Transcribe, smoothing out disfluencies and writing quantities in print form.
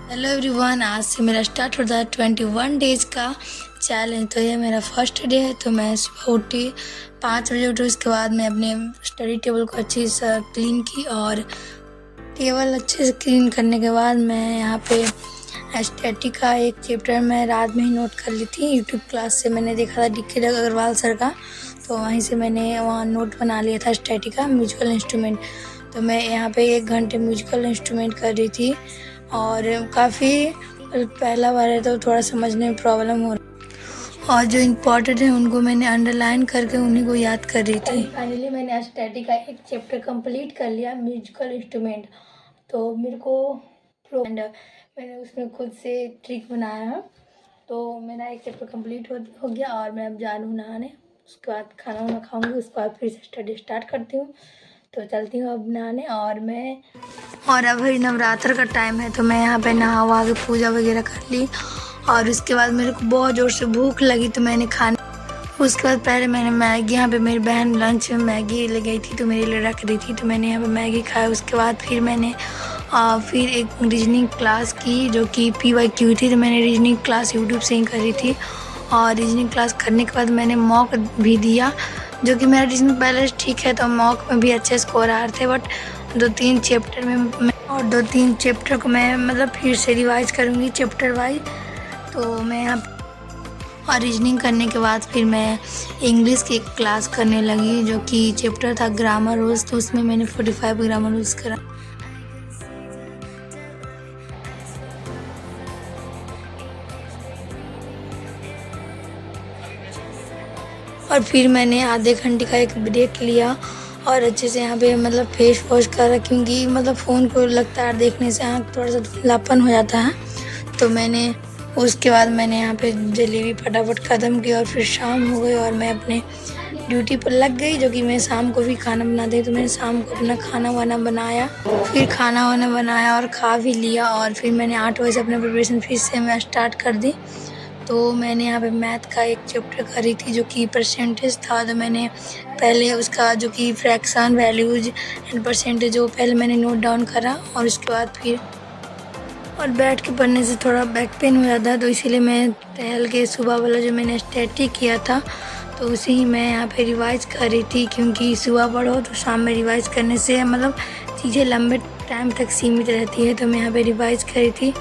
Hello everyone, आज से मेरा स्टार्ट होता है 21 डेज़ का चैलेंज। तो ये मेरा फर्स्ट डे है। तो मैं सुबह उठी 5 बजे उठी। उसके बाद मैं अपने स्टडी टेबल को अच्छे से क्लीन की और टेबल अच्छे से क्लीन करने के बाद मैं यहाँ पे स्टैटिक का एक चैप्टर मैं रात में ही नोट कर ली थी। यूट्यूब क्लास से मैंने देखा था डी.के. अग्रवाल सर का, तो वहीं से मैंने वहाँ नोट बना लिया था स्टैटिक का म्यूजिकल इंस्ट्रूमेंट। तो मैं यहाँ पे 1 घंटे म्यूजिकल इंस्ट्रूमेंट कर रही थी और काफ़ी पहला बार है तो थोड़ा समझने में प्रॉब्लम हो रहा, और जो इम्पोर्टेंट है उनको मैंने अंडरलाइन करके उन्हीं को याद कर रही थी। फाइनली मैंने स्टैटिक का एक चैप्टर कंप्लीट कर लिया, म्यूजिकल इंस्ट्रूमेंट। तो मेरे को एंड मैंने उसमें खुद से ट्रिक बनाया है। तो मेरा एक चैप्टर कंप्लीट हो गया और मैं अब जा रही हूँ नहाने। उसके बाद खाना वाना खाऊंगी, उसके बाद फिर से स्टडी स्टार्ट करती हूँ। तो चलती हूँ अब नहाने। और अभी नवरात्र का टाइम है तो मैं यहाँ पे नहा वहा के पूजा वगैरह कर ली। और उसके बाद मेरे को बहुत ज़ोर से भूख लगी तो मैंने खाने, उसके बाद पहले मैंने मैगी, यहाँ पे मेरी बहन लंच में मैगी ले गई थी तो मेरे लिए रख दी थी, तो मैंने यहाँ पे मैगी खाया। उसके बाद फिर मैंने फिर एक रीजनिंग क्लास की जो कि PYQ थी। तो मैंने रीजनिंग क्लास यूट्यूब से ही करी थी। और रीजनिंग क्लास करने के बाद मैंने मॉक भी दिया, जो कि मेरा रीजनिंग पहले ठीक है तो मॉक में भी अच्छे स्कोर आ रहे थे। बट 2-3 चैप्टर में और 2-3 चैप्टर को मैं मतलब फिर से रिवाइज करूँगी चैप्टर वाइज। तो मैं यहाँ और रीजनिंग करने के बाद फिर मैं इंग्लिश की क्लास करने लगी, जो कि चैप्टर था ग्रामर रूल्स। तो उसमें मैंने 45 ग्रामर रूल्स करा। और फिर मैंने आधे घंटे का एक ब्रेक लिया और अच्छे से यहाँ पे मतलब फेस वॉश करा, क्योंकि मतलब फ़ोन को लगता है देखने से आँख थोड़ा सा धुंधलापन हो जाता है। तो मैंने उसके बाद मैंने यहाँ पे जलेबी फटाफट ख़त्म की और फिर शाम हो गई और मैं अपने ड्यूटी पर लग गई, जो कि मैं शाम को भी खाना बनाती हूँ। तो मैंने शाम को अपना खाना वाना बनाया, फिर खाना वाना बनाया और खा भी लिया। और फिर मैंने 8 बजे अपना प्रिपरेशन फिर से मैं स्टार्ट कर दी। तो मैंने यहाँ पे मैथ का एक चैप्टर करी थी जो कि परसेंटेज था। तो मैंने पहले उसका जो कि फ्रैक्शन, वैल्यूज एंड परसेंटेज वो पहले मैंने नोट डाउन करा। और उसके बाद फिर और बैठ के पढ़ने से थोड़ा बैक पेन हो जाता है, तो इसीलिए मैं टहल के सुबह वाला जो मैंने स्टैटिक किया था तो उसे ही मैं यहाँ पे रिवाइज़ कर रही थी। क्योंकि सुबह पढ़ो तो शाम में रिवाइज़ करने से मतलब चीज़ें लंबे टाइम तक सीमित रहती है। तो मैं यहाँ पे रिवाइज़ कर रही थी।